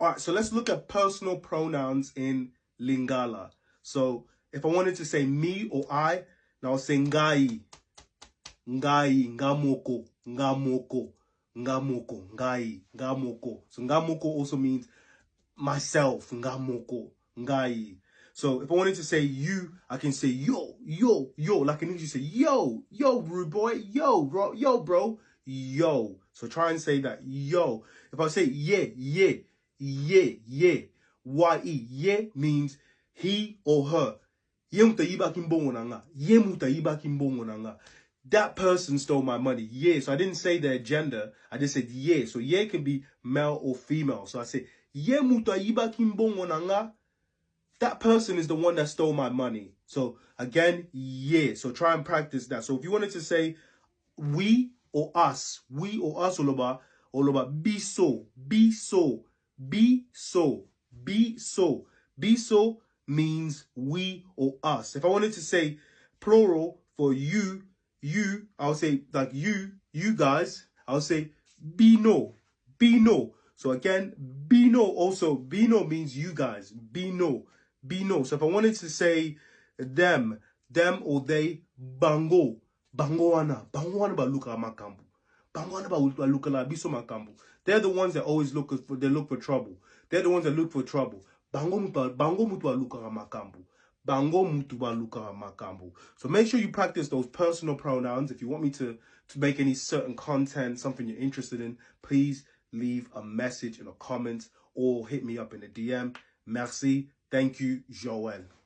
All right, so let's look at personal pronouns in Lingala. So if I wanted to say me or I, now I'll say ngai, ngai, ngamoko, ngamoko, ngamoko, ngai, ngamoko. So ngamoko also means myself, ngamoko, ngai. So if I wanted to say you, I can say yo, yo, yo. Like in English, you say yo, yo, rude boy, yo, bro, yo, bro, yo. So try and say that, yo. If I say yeah, yeah, yeah, yeah, ye, yeah means he or her. Ye muta iba kimbongo nanga. Ye muta iba kimbongo nanga. That person stole my money. Yeah. So I didn't say their gender. I just said yeah. So yeah can be male or female. So I say ye muta iba kimbongo nanga. That person is the one that stole my money. So again, yeah. So try and practice that. So if you wanted to say we or us, all about be so, be so, be so, be so, be so means we or us. If I wanted to say plural for you, I'll say like you guys, I'll say bino, bino. So again, bino also, bino means you guys, bino, bino. So if I wanted to say them or they, bango, bangoana ba luka makambu. Bangoana ba luka la biso makambu. They're the ones that always look for trouble. They're the ones that look for trouble. Bango mutu ba luka makambu. Bango mutu ba luka makambu. So make sure you practice those personal pronouns. If you want me to make any certain content, something you're interested in, please leave a message in a comment or hit me up in a DM. Merci. Thank you, Joel.